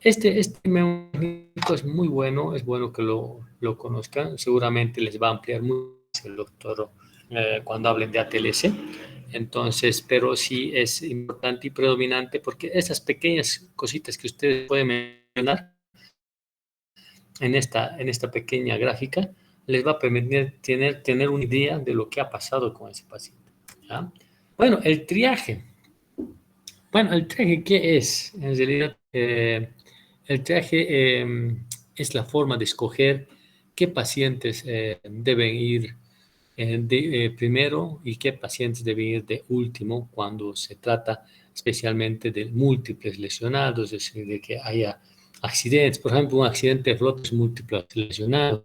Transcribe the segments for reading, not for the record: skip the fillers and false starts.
Este mecanismo es muy bueno, es bueno que lo conozcan. Seguramente les va a ampliar mucho el doctor cuando hablen de ATLS. Entonces, pero sí es importante y predominante porque esas pequeñas cositas que ustedes pueden mencionar en esta pequeña gráfica les va a permitir tener una idea de lo que ha pasado con ese paciente. ¿Ya? Bueno, el triaje. Bueno, el triaje, ¿qué es? En realidad, el triaje es la forma de escoger qué pacientes deben ir primero y qué pacientes deben ir de último cuando se trata especialmente de múltiples lesionados, es decir, de que haya accidentes. Por ejemplo, un accidente de flota es múltiples lesionados,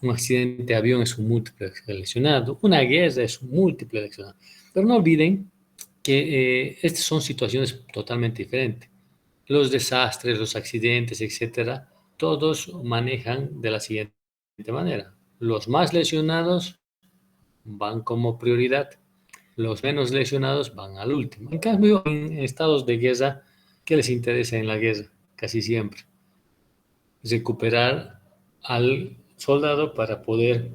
un accidente de avión es un múltiple lesionado, una guerra es un múltiple lesionado. Pero no olviden que estas son situaciones totalmente diferentes. Los desastres, los accidentes, etcétera, todos manejan de la siguiente manera. Los más lesionados van como prioridad, los menos lesionados van al último. En cambio, en estados de guerra, ¿qué les interesa en la guerra? Casi siempre recuperar al soldado para poder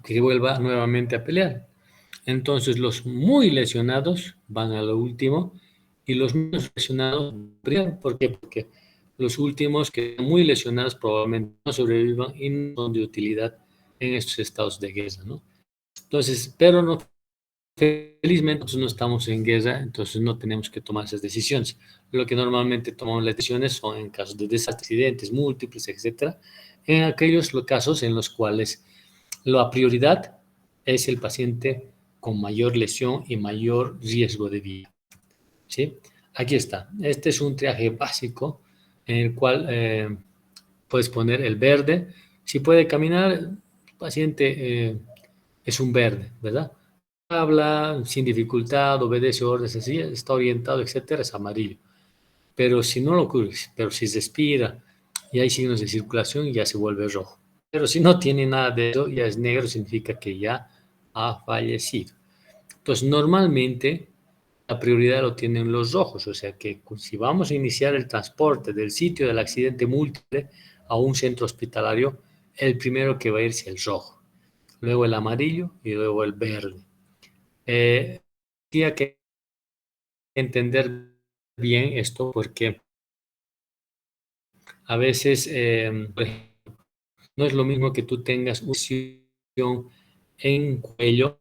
que vuelva nuevamente a pelear. Entonces, los muy lesionados van a lo último y los menos lesionados, ¿por qué? Porque los últimos que están muy lesionados probablemente no sobrevivan y no son de utilidad en estos estados de guerra, ¿no? Entonces, pero no, felizmente nosotros no estamos en guerra, entonces no tenemos que tomar esas decisiones. Lo que normalmente tomamos las decisiones son en casos de desastres, accidentes múltiples, etcétera, en aquellos casos en los cuales la prioridad es el paciente con mayor lesión y mayor riesgo de vida. ¿Sí? Aquí está. Este es un triaje básico en el cual puedes poner el verde. Si puede caminar, el paciente es un verde, ¿verdad? Habla sin dificultad, obedece órdenes, así, está orientado, etcétera, es amarillo. Pero si no lo ocurre, pero si respira y hay signos de circulación, ya se vuelve rojo. Pero si no tiene nada de eso, ya es negro, significa que ya ha fallecido. Entonces, normalmente la prioridad lo tienen los rojos, o sea que si vamos a iniciar el transporte del sitio del accidente múltiple a un centro hospitalario, el primero que va a ir es el rojo, luego el amarillo y luego el verde. Hay que entender bien esto porque a veces, no es lo mismo que tú tengas una lesión en cuello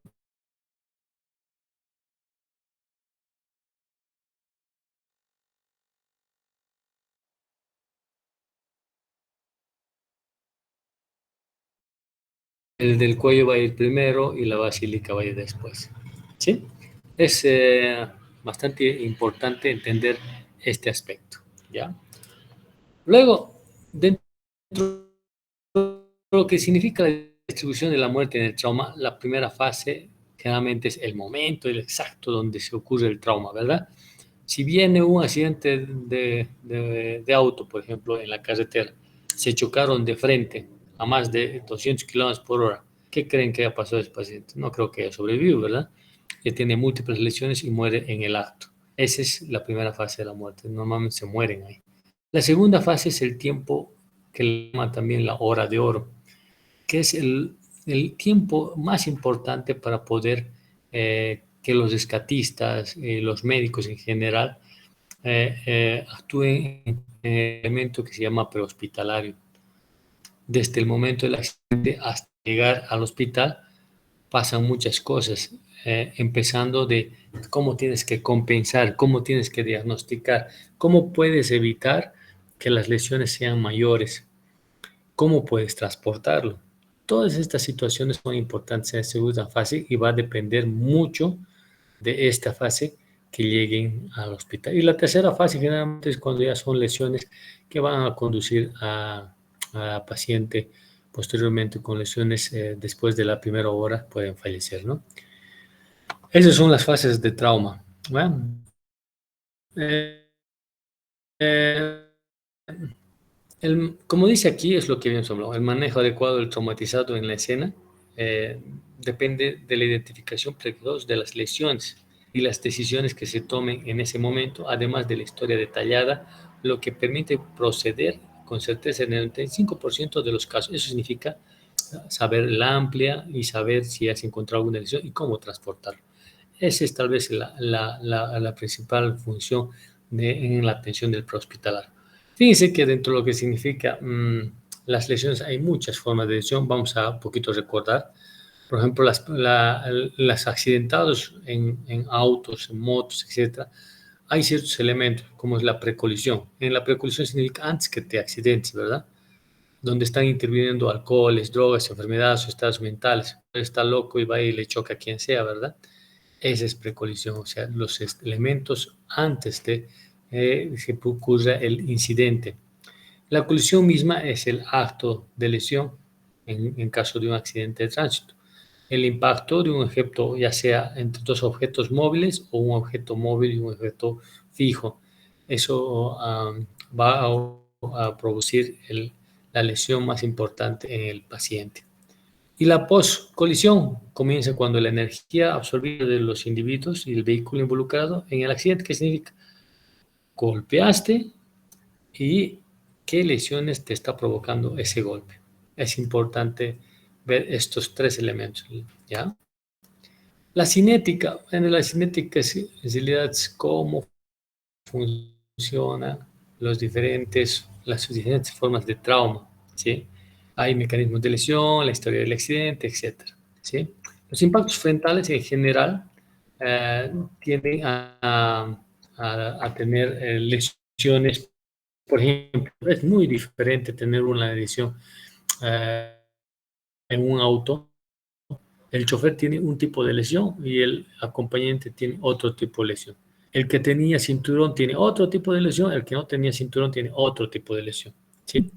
el del cuello va a ir primero y la basílica va a ir después. ¿Sí? Es bastante importante entender este aspecto. ¿Ya? Luego, dentro de lo que significa la distribución de la muerte en el trauma, la primera fase generalmente es el momento el exacto donde se ocurre el trauma, ¿verdad? Si viene un accidente de auto, por ejemplo, en la carretera, se chocaron de frente a más de 200 kilómetros por hora, ¿qué creen que ha pasado a ese paciente? No creo que haya sobrevivido, ¿verdad? Ya tiene múltiples lesiones y muere en el acto. Esa es la primera fase de la muerte. Normalmente se mueren ahí. La segunda fase es el tiempo que le llaman también la hora de oro, que es el tiempo más importante para poder que los rescatistas, los médicos en general, actúen en el elemento que se llama prehospitalario. Desde el momento del accidente hasta llegar al hospital pasan muchas cosas, empezando de cómo tienes que compensar, cómo tienes que diagnosticar, cómo puedes evitar que las lesiones sean mayores, cómo puedes transportarlo. Todas estas situaciones son importantes en la segunda fase y va a depender mucho de esta fase que lleguen al hospital. Y la tercera fase generalmente es cuando ya son lesiones que van a conducir a paciente posteriormente con lesiones después de la primera hora pueden fallecer, ¿no? Esas son las fases de trauma. Bueno, eh, eh, como dice aquí, es lo que bien hablado, el manejo adecuado del traumatizado en la escena depende de la identificación precoz de las lesiones y las decisiones que se tomen en ese momento, además de la historia detallada, lo que permite proceder con certeza en el 95% de los casos. Eso significa saber la amplia y saber si has encontrado alguna lesión y cómo transportarlo. Esa es tal vez la principal función en la atención del prehospitalario. Fíjense que dentro de lo que significa las lesiones hay muchas formas de lesión. Vamos a un poquito recordar. Por ejemplo, las accidentados en autos, en motos, etcétera, hay ciertos elementos, como es la precolisión. En la precolisión significa antes que te accidentes, ¿verdad? Donde están interviniendo alcoholes, drogas, enfermedades o estados mentales. Está loco y va y le choca a quien sea, ¿verdad? Esa es precolisión, o sea, los elementos antes de que ocurra el incidente. La colisión misma es el acto de lesión en caso de un accidente de tránsito. El impacto de un objeto, ya sea entre dos objetos móviles o un objeto móvil y un objeto fijo. Eso va a producir la lesión más importante en el paciente. Y la post-colisión comienza cuando la energía absorbida de los individuos y el vehículo involucrado en el accidente, ¿qué significa? Golpeaste y qué lesiones te está provocando ese golpe. Es importante ver estos tres elementos, ¿ya? La cinética, en la cinética es en realidad es cómo funciona las diferentes formas de trauma, ¿sí? Hay mecanismos de lesión, la historia del accidente, etcétera, ¿sí? Los impactos frontales en general eh, tienden a tener lesiones, por ejemplo, es muy diferente tener una lesión eh, en un auto. El chofer tiene un tipo de lesión y el acompañante tiene otro tipo de lesión. El que tenía cinturón tiene otro tipo de lesión, el que no tenía cinturón tiene otro tipo de lesión, ¿sí?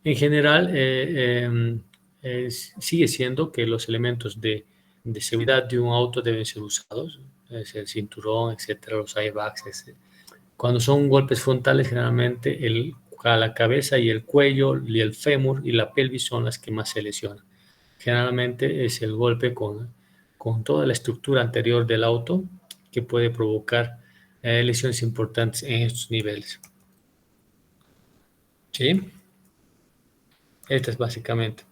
En general, sigue siendo que los elementos de seguridad de un auto deben ser usados, es el cinturón, etcétera, los airbags, etcétera. Cuando son golpes frontales, generalmente la cabeza y el cuello y el fémur y la pelvis son las que más se lesionan. Generalmente es el golpe con toda la estructura anterior del auto que puede provocar lesiones importantes en estos niveles. ¿Sí? Esta es básicamente.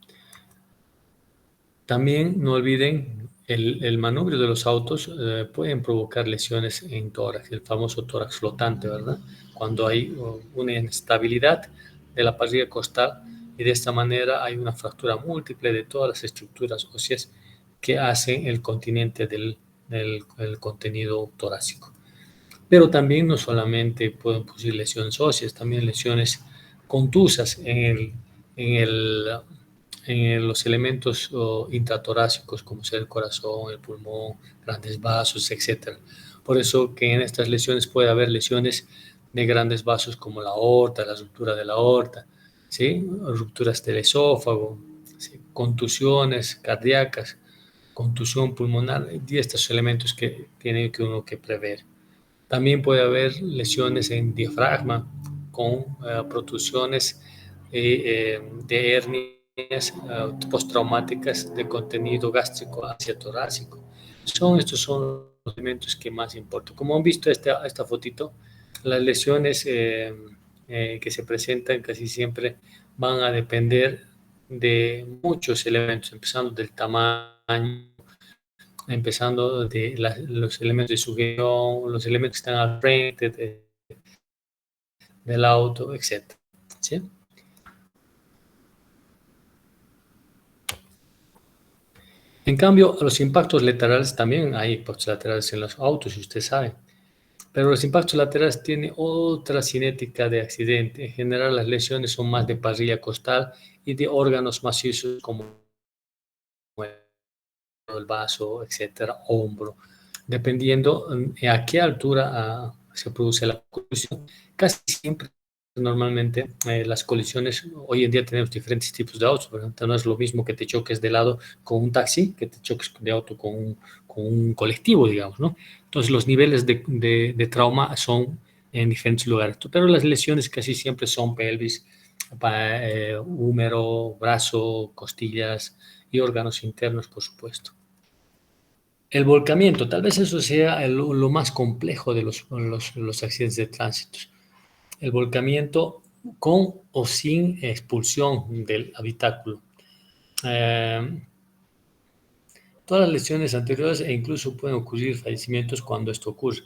También no olviden el manubrio de los autos pueden provocar lesiones en tórax, el famoso tórax flotante, ¿verdad? Cuando hay una inestabilidad de la parrilla costal y de esta manera hay una fractura múltiple de todas las estructuras óseas que hacen el continente del contenido torácico. Pero también no solamente pueden producir lesiones óseas, también lesiones contusas en los elementos intratorácicos, como sea el corazón, el pulmón, grandes vasos, etcétera. Por eso que en estas lesiones puede haber lesiones de grandes vasos como la aorta, la ruptura de la aorta, ¿sí? Rupturas del esófago, ¿sí? Contusiones cardíacas, contusión pulmonar, y estos elementos que tiene que uno que prever. También puede haber lesiones en diafragma con protusiones de hernias postraumáticas de contenido gástrico hacia torácico. Estos son los elementos que más importan. Como han visto esta fotito, las lesiones que se presentan casi siempre van a depender de muchos elementos, empezando del tamaño, empezando de los elementos de sujeción, los elementos que están al frente del auto, etc. ¿Sí? En cambio, los impactos laterales también hay impactos laterales en los autos, si usted sabe. Pero los impactos laterales tienen otra cinética de accidente. En general, las lesiones son más de parrilla costal y de órganos macizos como el vaso, etcétera, hombro. Dependiendo a qué altura se produce la colisión. Casi siempre, normalmente, las colisiones, hoy en día tenemos diferentes tipos de autos, por ejemplo, no es lo mismo que te choques de lado con un taxi, que te choques de auto con un colectivo, digamos, ¿no? Entonces, los niveles de trauma son en diferentes lugares, pero las lesiones casi siempre son pelvis, húmero, brazo, costillas y órganos internos, por supuesto. El volcamiento, tal vez eso sea lo más complejo de los accidentes de tránsito. El volcamiento con o sin expulsión del habitáculo. Eh, Todas las lesiones anteriores e incluso pueden ocurrir fallecimientos cuando esto ocurre.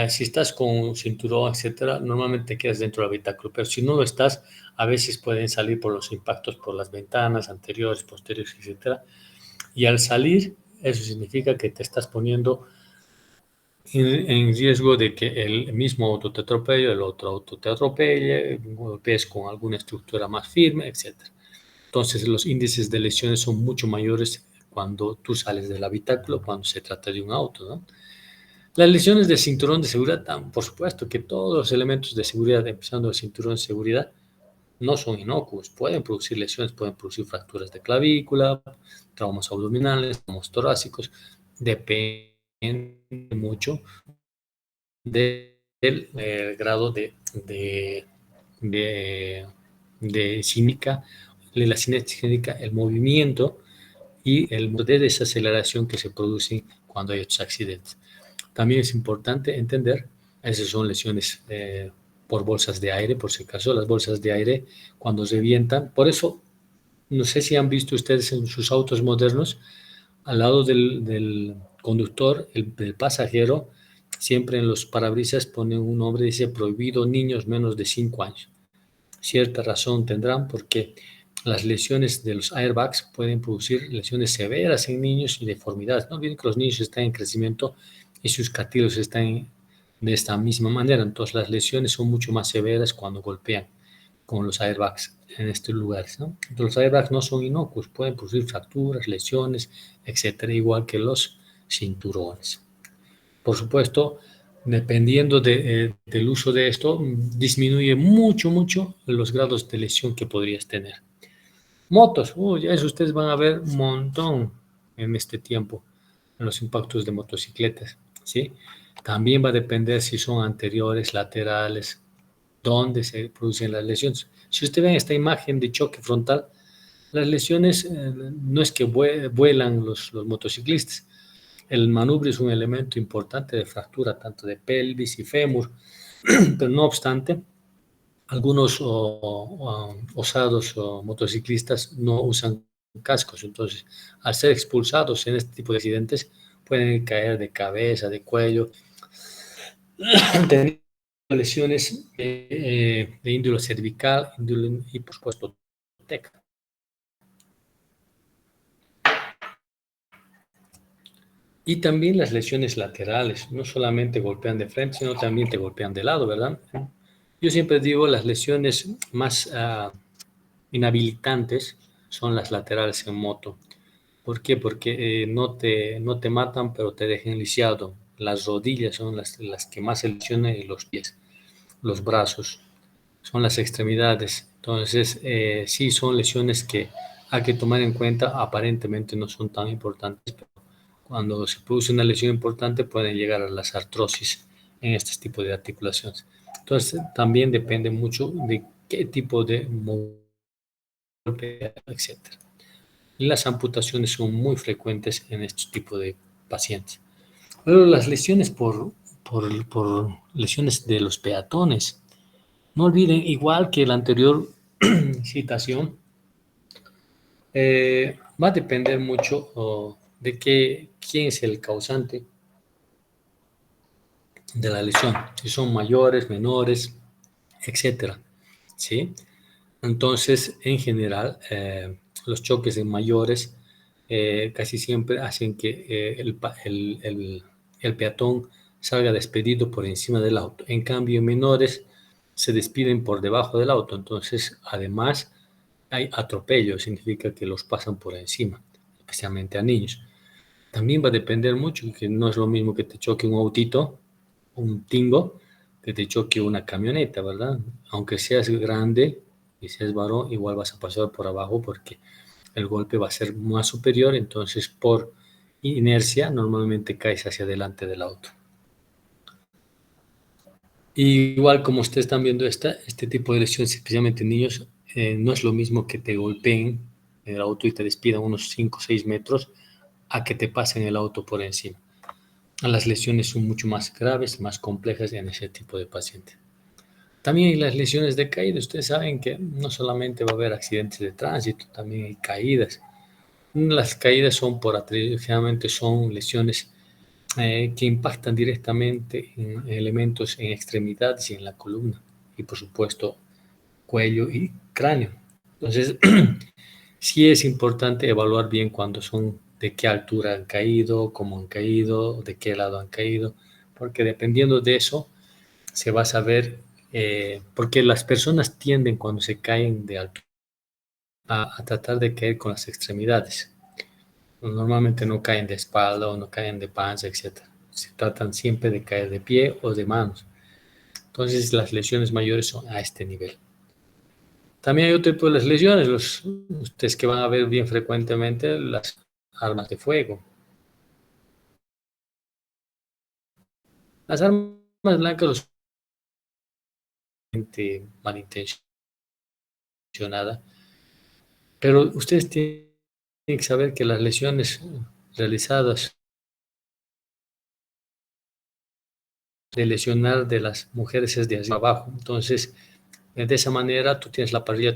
Si estás con un cinturón, etcétera, normalmente te quedas dentro del habitáculo, pero si no lo estás, a veces pueden salir por los impactos por las ventanas anteriores, posteriores, etcétera. Y al salir, eso significa que te estás poniendo en riesgo de que el mismo auto te atropelle, el otro auto te atropelle, golpees con alguna estructura más firme, etcétera. Entonces, los índices de lesiones son mucho mayores cuando tú sales del habitáculo, cuando se trata de un auto, ¿no? Las lesiones del cinturón de seguridad, por supuesto que todos los elementos de seguridad, empezando el cinturón de seguridad, no son inocuos. Pueden producir lesiones, pueden producir fracturas de clavícula, traumas abdominales, traumas torácicos. Depende mucho del grado de, de cinética, de la cinética, el movimiento y el de desaceleración que se produce cuando hay estos accidentes. También es importante entender, esas son lesiones por bolsas de aire, por si acaso, las bolsas de aire cuando revientan. Por eso, no sé si han visto ustedes en sus autos modernos, al lado del conductor, del pasajero, siempre en los parabrisas ponen un nombre, dice prohibido niños menos de 5 años. Cierta razón tendrán porque las lesiones de los airbags pueden producir lesiones severas en niños y deformidades. No olviden que los niños están en crecimiento y sus cartílagos están de esta misma manera. Entonces las lesiones son mucho más severas cuando golpean con los airbags en estos lugares, ¿no? Entonces, los airbags no son inocuos, pueden producir fracturas, lesiones, etcétera, igual que los cinturones. Por supuesto, dependiendo del uso de esto, disminuye mucho los grados de lesión que podrías tener. Motos, eso ustedes van a ver un montón en este tiempo, en los impactos de motocicletas, ¿sí? También va a depender si son anteriores, laterales, dónde se producen las lesiones. Si usted ve esta imagen de choque frontal, las lesiones no es que vuelan los motociclistas. El manubrio es un elemento importante de fractura, tanto de pelvis y fémur, pero no obstante, algunos osados motociclistas no usan cascos, entonces al ser expulsados en este tipo de accidentes pueden caer de cabeza, de cuello, teniendo lesiones de índole cervical y por supuesto teca. Y también las lesiones laterales, no solamente golpean de frente, sino también te golpean de lado, ¿verdad? Yo siempre digo, las lesiones más inhabilitantes son las laterales en moto. ¿Por qué? Porque no te matan, pero te dejan lisiado. Las rodillas son las que más se lesionan y los pies, los brazos, son las extremidades. Entonces, sí son lesiones que hay que tomar en cuenta. Aparentemente no son tan importantes, pero cuando se produce una lesión importante pueden llegar a las artrosis en este tipo de articulaciones. Entonces, también depende mucho de qué tipo de golpe, etcétera. Y las amputaciones son muy frecuentes en este tipo de pacientes. Pero las lesiones por lesiones de los peatones, no olviden, igual que la anterior citación, va a depender mucho de quién es el causante de la lesión, si son mayores, menores, etcétera, ¿sí? Entonces, en general, los choques de mayores casi siempre hacen que el peatón salga despedido por encima del auto. En cambio, menores se despiden por debajo del auto. Entonces, además, hay atropello, significa que los pasan por encima, especialmente a niños. También va a depender mucho, que no es lo mismo que te choque un autito, un Tingo, que te choque una camioneta, ¿verdad? Aunque seas grande y seas varón, igual vas a pasar por abajo porque el golpe va a ser más superior, entonces por inercia normalmente caes hacia adelante del auto. Y igual como ustedes están viendo este tipo de lesiones, especialmente en niños, no es lo mismo que te golpeen en el auto y te despidan unos 5 o 6 metros a que te pasen el auto por encima. Las lesiones son mucho más graves, más complejas en ese tipo de pacientes. También hay las lesiones de caída. Ustedes saben que no solamente va a haber accidentes de tránsito, también hay caídas. Las caídas son generalmente son lesiones que impactan directamente en elementos en extremidades y en la columna. Y por supuesto, cuello y cráneo. Entonces, sí es importante evaluar bien cuándo son, de qué altura han caído, cómo han caído, de qué lado han caído, porque dependiendo de eso se va a saber, porque las personas tienden cuando se caen de altura a tratar de caer con las extremidades. Normalmente no caen de espalda o no caen de panza, etc. Se tratan siempre de caer de pie o de manos. Entonces las lesiones mayores son a este nivel. También hay otro tipo de las lesiones, ustedes que van a ver bien frecuentemente las armas de fuego. Las armas blancas los gente malintencionada, pero ustedes tienen que saber que las lesiones realizadas de lesionar de las mujeres es de arriba abajo. Entonces, de esa manera tú tienes la parrilla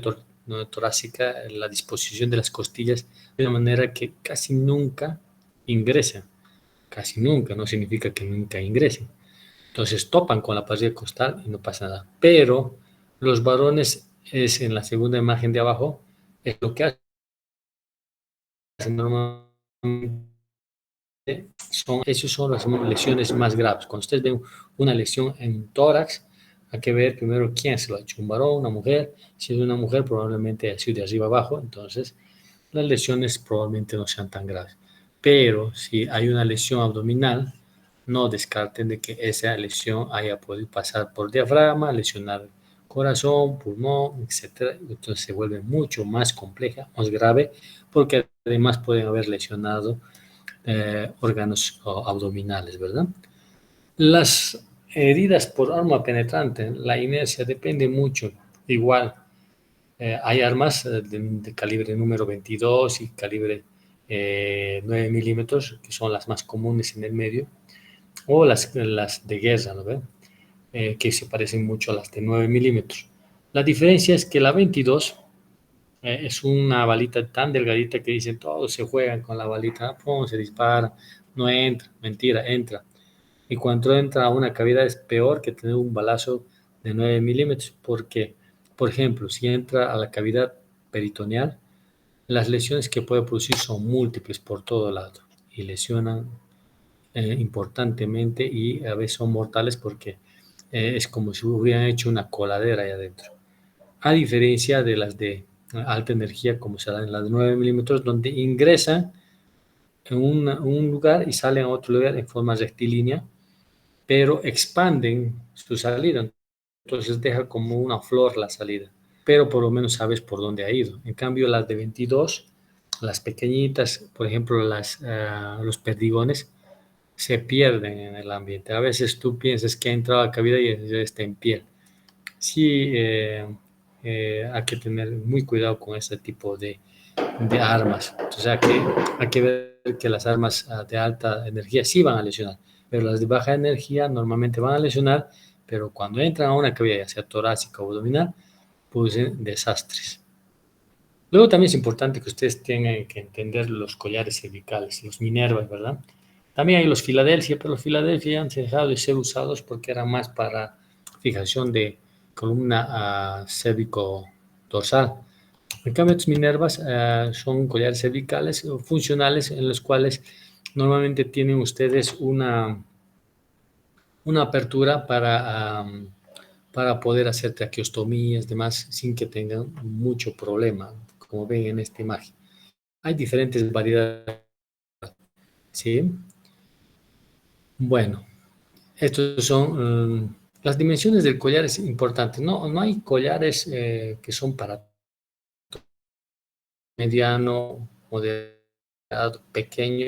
torácica, la disposición de las costillas, de una manera que casi nunca ingresa. Casi nunca, no significa que nunca ingresen. Entonces topan con la parrilla costal y no pasa nada. Pero los varones, es en la segunda imagen de abajo, es lo que hacen normalmente. Esas son las lesiones más graves. Cuando ustedes ven una lesión en tórax, hay que ver primero quién se lo ha hecho, un varón, una mujer. Si es una mujer, probablemente ha sido de arriba abajo, entonces las lesiones probablemente no sean tan graves. Pero si hay una lesión abdominal, no descarten de que esa lesión haya podido pasar por diafragma, lesionar corazón, pulmón, etc. Entonces se vuelve mucho más compleja, más grave, porque además pueden haber lesionado órganos abdominales, ¿verdad? Las heridas por arma penetrante, la inercia depende mucho. Igual, hay armas de calibre número 22 y calibre 9 milímetros, que son las más comunes en el medio, o las de guerra, ¿no ve? Que se parecen mucho a las de 9 milímetros. La diferencia es que la 22 es una balita tan delgadita que dicen todos se juegan con la balita, ¡pum! Se dispara, no entra, mentira, entra. Y cuando entra a una cavidad es peor que tener un balazo de 9 milímetros, porque, por ejemplo, si entra a la cavidad peritoneal, las lesiones que puede producir son múltiples por todo lado y lesionan importantemente y a veces son mortales porque es como si hubieran hecho una coladera ahí adentro. A diferencia de las de alta energía, como se da en las de 9 milímetros, donde ingresan en un lugar y salen a otro lugar en forma rectilínea, pero expanden su salida. Entonces deja como una flor la salida, pero por lo menos sabes por dónde ha ido. En cambio, las de 22, las pequeñitas, por ejemplo, los perdigones, se pierden en el ambiente. A veces tú piensas que ha entrado a cavidad y ya está en piel. Sí, hay que tener muy cuidado con este tipo de armas. O sea, que hay que ver que las armas de alta energía sí van a lesionar, pero las de baja energía normalmente van a lesionar, pero cuando entran a una cavidad, ya sea torácica o abdominal, producen desastres. Luego también es importante que ustedes tengan que entender los collares cervicales, los Minervas, ¿verdad? También hay los Filadelfia, pero los Filadelfia ya han dejado de ser usados porque eran más para fijación de columna cérvico-dorsal. En cambio, estos Minervas son collares cervicales funcionales en los cuales normalmente tienen ustedes una apertura para poder hacer traqueostomías, demás, sin que tengan mucho problema, como ven en esta imagen. Hay diferentes variedades, ¿sí? Bueno, estos son las dimensiones del collar es importante. No, no hay collares que son para mediano, moderado, pequeño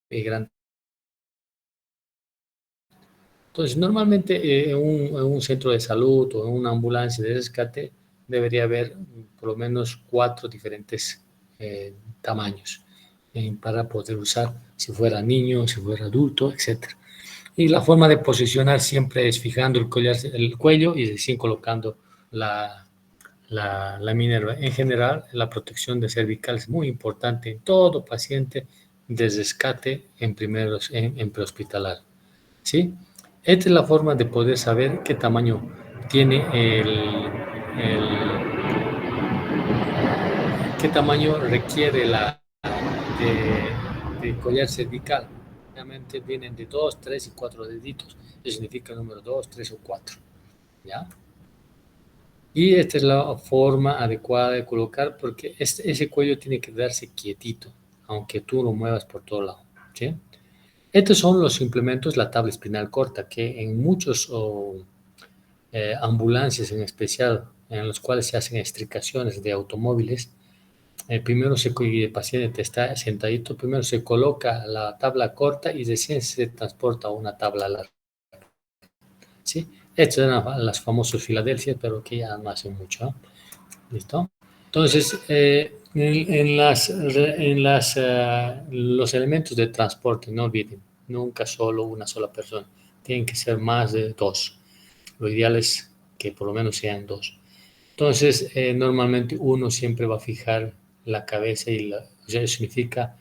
y grande. Entonces, normalmente en un centro de salud o en una ambulancia de rescate debería haber por lo menos 4 diferentes tamaños. para poder usar, si fuera niño, si fuera adulto, etc. Y la forma de posicionar siempre es fijando el cuello y recién colocando la Minerva. En general, la protección de cervical es muy importante en todo paciente de rescate en prehospitalar. ¿Sí? Esta es la forma de poder saber qué tamaño tiene qué tamaño requiere de collar cervical. Realmente vienen de 2, 3 y 4 deditos. Eso significa el número 2, 3 o 4. ¿Ya? Y esta es la forma adecuada de colocar porque ese cuello tiene que quedarse quietito, aunque tú lo muevas por todo lado. ¿Sí? Estos son los implementos, la tabla espinal corta, que en muchos ambulancias en especial, en los cuales se hacen extricaciones de automóviles, primero el paciente está sentadito, primero se coloca la tabla corta y recién se transporta a una tabla larga. ¿Sí? Estas eran las famosas Filadelfia, pero que ya no hacen mucho. ¿No? ¿Listo? Entonces, los elementos de transporte, no olviden, nunca solo una sola persona, tienen que ser más de dos. Lo ideal es que por lo menos sean dos. Entonces, normalmente uno siempre va a fijar la cabeza o sea, eso significa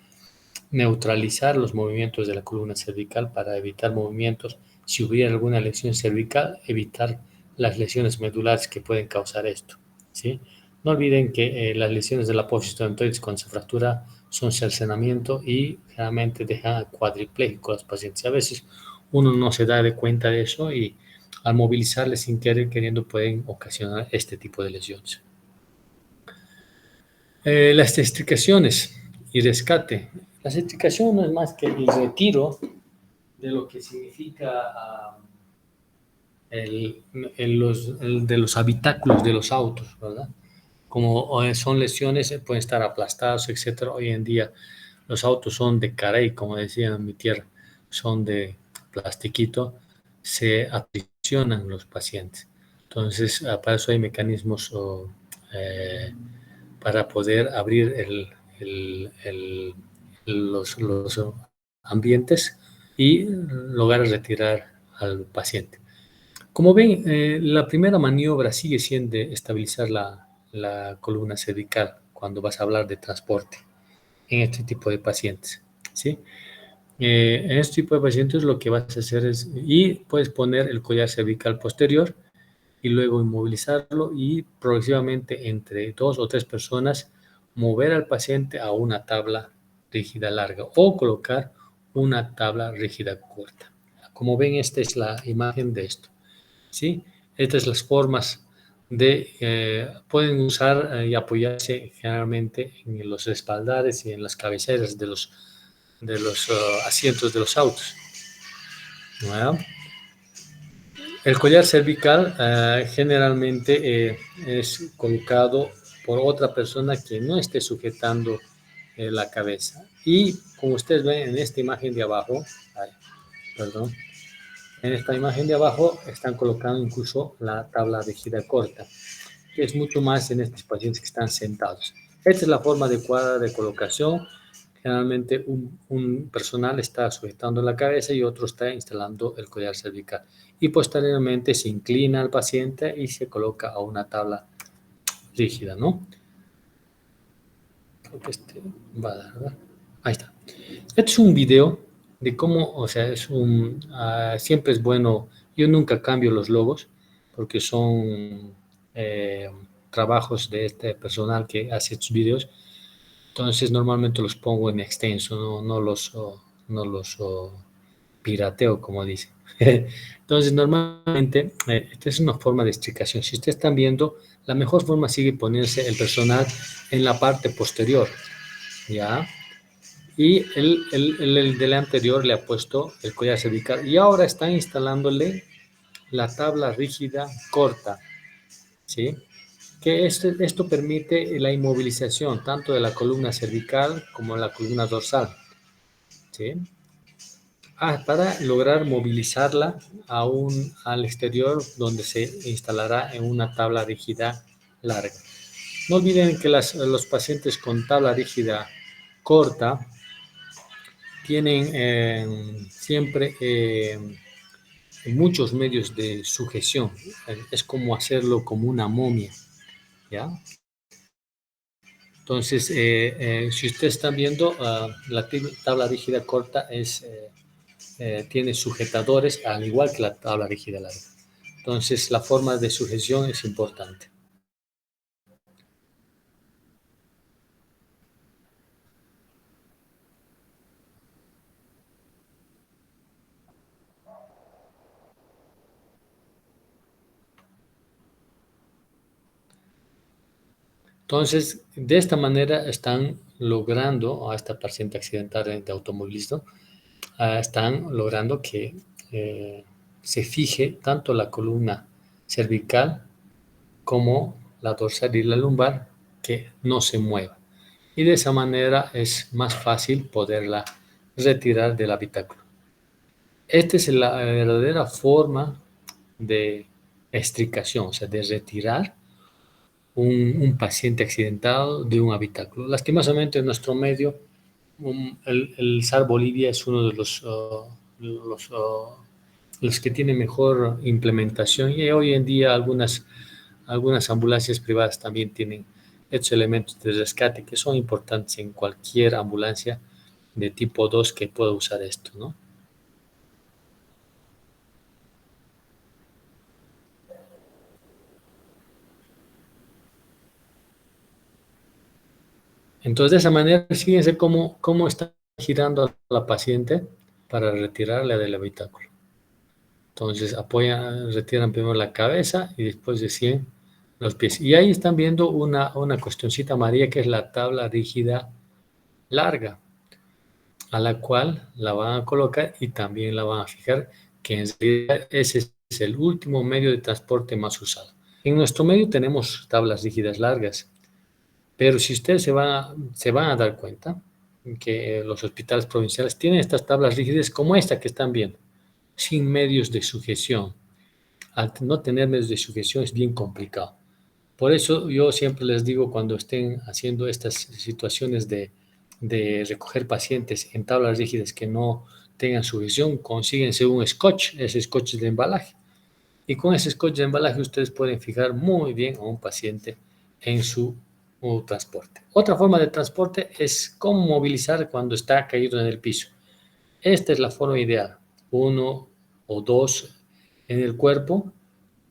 neutralizar los movimientos de la columna cervical para evitar movimientos. Si hubiera alguna lesión cervical, evitar las lesiones medulares que pueden causar esto. ¿Sí? No olviden que las lesiones de la apófisis torantoides cuando se fractura son cercenamiento y generalmente dejan cuadripléjicos a los pacientes. A veces uno no se da de cuenta de eso y al movilizarle sin querer queriendo pueden ocasionar este tipo de lesiones. Las extricaciones y rescate. Las extricaciones no es más que el retiro de lo que significa de los habitáculos de los autos, ¿verdad? Como son lesiones, pueden estar aplastados, etcétera. Hoy en día los autos son de carey, como decían en mi tierra, son de plastiquito, se aprisionan los pacientes. Entonces, para eso hay mecanismos para poder abrir los ambientes y lograr retirar al paciente. Como ven, la primera maniobra sigue siendo estabilizar la columna cervical cuando vas a hablar de transporte en este tipo de pacientes. ¿Sí? En este tipo de pacientes lo que vas a hacer es, y puedes poner el collar cervical posterior y luego inmovilizarlo y progresivamente entre 2 o 3 personas mover al paciente a una tabla rígida larga o colocar una tabla rígida corta. Como ven, esta es la imagen de esto. ¿Sí? Estas son las formas pueden usar y apoyarse generalmente en los respaldares y en las cabeceras de los asientos de los autos. ¿No? El collar cervical generalmente es colocado por otra persona que no esté sujetando la cabeza. Y como ustedes ven en esta imagen de abajo, perdón, en esta imagen de abajo están colocando incluso la tabla rígida corta, que es mucho más en estos pacientes que están sentados. Esta es la forma adecuada de colocación. Generalmente un personal está sujetando la cabeza y otro está instalando el collar cervical. Y posteriormente se inclina al paciente y se coloca a una tabla rígida, ¿no? Creo que este va a dar, ¿verdad? Ahí está. Este es un video de cómo, o sea, siempre es bueno, yo nunca cambio los logos porque son trabajos de este personal que hace estos videos. Entonces normalmente los pongo en extenso, no los pirateo, como dicen. Entonces normalmente esta es una forma de explicación. Si ustedes están viendo, la mejor forma sigue ponerse el personal en la parte posterior, ¿ya? Y el del anterior le ha puesto el collar cervical y ahora está instalándole la tabla rígida corta, ¿sí? Que esto permite la inmovilización tanto de la columna cervical como de la columna dorsal, ¿sí? Para lograr movilizarla al exterior donde se instalará en una tabla rígida larga. No olviden que los pacientes con tabla rígida corta tienen siempre muchos medios de sujeción. Es como hacerlo como una momia, ¿ya? Entonces, si ustedes están viendo, la tabla rígida corta tiene sujetadores, al igual que la tabla rígida larga. Entonces, la forma de sujeción es importante. Entonces, de esta manera están logrando a esta paciente accidentada de automovilismo, están logrando que se fije tanto la columna cervical como la dorsal y la lumbar, que no se mueva. Y de esa manera es más fácil poderla retirar del habitáculo. Esta es la verdadera forma de extricación, o sea, de retirar un paciente accidentado de un habitáculo. Lastimosamente en nuestro medio, el SAR Bolivia es uno de los que tiene mejor implementación, y hoy en día algunas ambulancias privadas también tienen estos elementos de rescate que son importantes en cualquier ambulancia de tipo 2 que pueda usar esto, ¿no? Entonces, de esa manera, fíjense cómo está girando a la paciente para retirarla del habitáculo. Entonces, retiran primero la cabeza y después deciden los pies. Y ahí están viendo una cuestioncita amarilla que es la tabla rígida larga, a la cual la van a colocar y también la van a fijar, que en realidad ese es el último medio de transporte más usado. En nuestro medio tenemos tablas rígidas largas, pero si ustedes se van a dar cuenta que los hospitales provinciales tienen estas tablas rígidas como esta que están viendo, sin medios de sujeción. Al no tener medios de sujeción es bien complicado. Por eso yo siempre les digo, cuando estén haciendo estas situaciones de recoger pacientes en tablas rígidas que no tengan sujeción, consíguense un scotch, ese scotch de embalaje. Y con ese scotch de embalaje ustedes pueden fijar muy bien a un paciente en su transporte. Otra forma de transporte es cómo movilizar cuando está caído en el piso. Esta es la forma ideal. Uno o dos en el cuerpo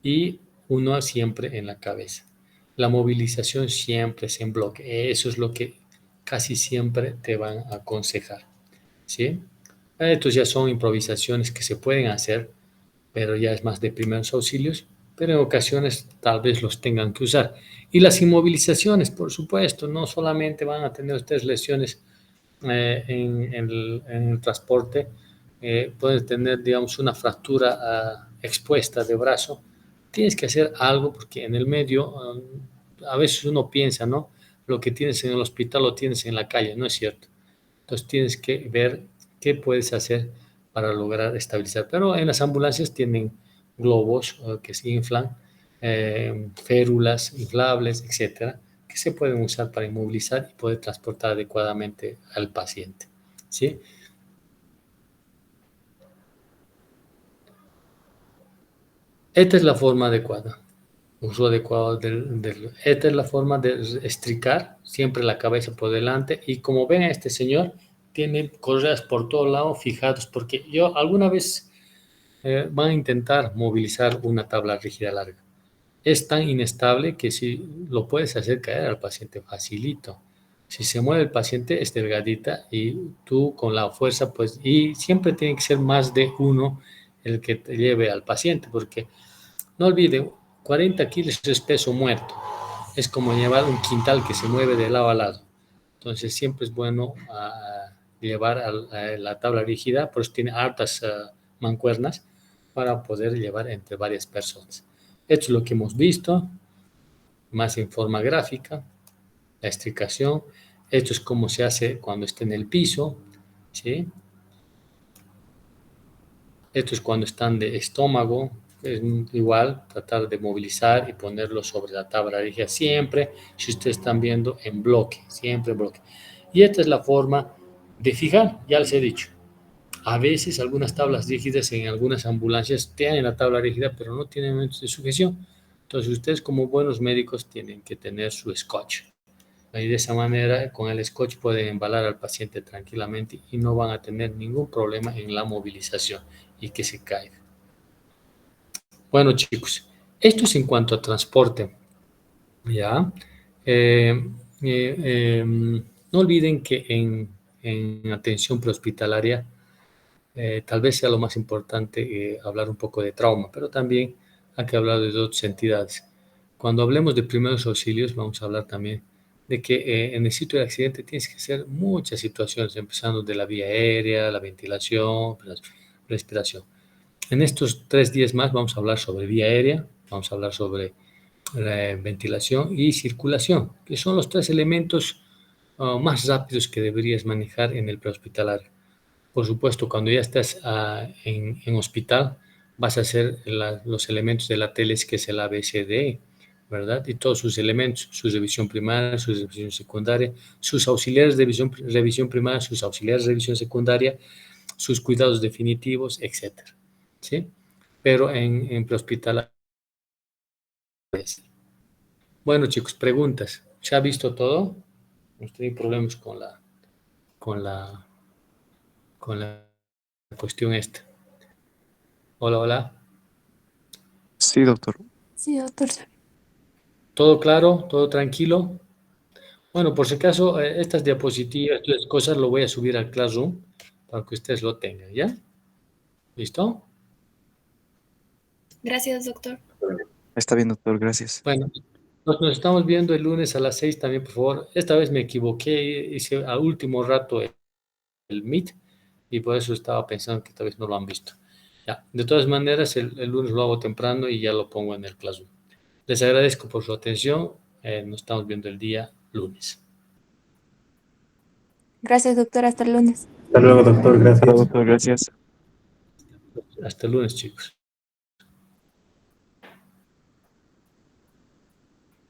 y uno siempre en la cabeza. La movilización siempre es en bloque. Eso es lo que casi siempre te van a aconsejar, ¿sí? Estos ya son improvisaciones que se pueden hacer, pero ya es más de primeros auxilios, pero en ocasiones tal vez los tengan que usar. Y las inmovilizaciones, por supuesto, no solamente van a tener ustedes lesiones en el transporte, pueden tener, digamos, una fractura expuesta de brazo. Tienes que hacer algo porque en el medio, a veces uno piensa, ¿no? Lo que tienes en el hospital lo tienes en la calle, no es cierto. Entonces tienes que ver qué puedes hacer para lograr estabilizar. Pero en las ambulancias tienen globos que se inflan, férulas inflables, etcétera, que se pueden usar para inmovilizar y poder transportar adecuadamente al paciente, ¿sí? Esta es la forma adecuada, uso adecuado esta es la forma de estricar siempre la cabeza por delante, y como ven, este señor tiene correas por todos lados fijados, porque yo alguna vez van a intentar movilizar una tabla rígida larga. Es tan inestable que si lo puedes hacer caer al paciente facilito. Si se mueve el paciente es delgadita y tú con la fuerza, pues, y siempre tiene que ser más de uno el que te lleve al paciente, porque no olvide, 40 kilos es peso muerto. Es como llevar un quintal que se mueve de lado a lado. Entonces siempre es bueno llevar a la tabla rígida, por eso tiene hartas mancuernas para poder llevar entre varias personas. Esto es lo que hemos visto, más en forma gráfica, la extricación. Esto es cómo se hace cuando está en el piso, ¿sí? Esto es cuando están de estómago, es igual, tratar de movilizar y ponerlo sobre la tabla rígida siempre, si ustedes están viendo, en bloque, siempre en bloque. Y esta es la forma de fijar, ya les he dicho. A veces algunas tablas rígidas en algunas ambulancias tienen la tabla rígida, pero no tienen elementos de sujeción. Entonces ustedes como buenos médicos tienen que tener su scotch. Y de esa manera, con el scotch pueden embalar al paciente tranquilamente y no van a tener ningún problema en la movilización y que se caiga. Bueno, chicos, esto es en cuanto a transporte. ¿Ya? Eh, no olviden que en atención prehospitalaria tal vez sea lo más importante hablar un poco de trauma, pero también hay que hablar de otras entidades. Cuando hablemos de primeros auxilios, vamos a hablar también de que en el sitio de accidente tienes que hacer muchas situaciones, empezando de la vía aérea, la ventilación, la respiración. En estos 3 días más vamos a hablar sobre vía aérea, vamos a hablar sobre ventilación y circulación, que son los 3 elementos más rápidos que deberías manejar en el prehospitalario. Por supuesto, cuando ya estás en hospital, vas a hacer los elementos de la TELES, que es el ABCDE, ¿verdad? Y todos sus elementos, su revisión primaria, su revisión secundaria, sus auxiliares de revisión primaria, sus auxiliares de revisión secundaria, sus cuidados definitivos, etcétera, ¿sí? Pero en prehospitalario. Bueno, chicos, preguntas. ¿Se ha visto todo? No estoy problemas con la, con la cuestión esta. Hola, hola. Sí, doctor. Sí, doctor. ¿Todo claro? ¿Todo tranquilo? Bueno, por si acaso, estas diapositivas, estas cosas lo voy a subir al Classroom para que ustedes lo tengan, ¿ya? ¿Listo? Gracias, doctor. Está bien, doctor, gracias. Bueno, nos estamos viendo el lunes a las 6 también, por favor. Esta vez me equivoqué, hice a último rato el Meet y por eso estaba pensando que tal vez no lo han visto. Ya, de todas maneras, el lunes lo hago temprano y ya lo pongo en el Classroom. Les agradezco por su atención. Nos estamos viendo el día lunes. Gracias, doctor. Hasta el lunes. Hasta luego, doctor. Hasta luego, Gracias. doctor, gracias. Hasta el lunes, chicos.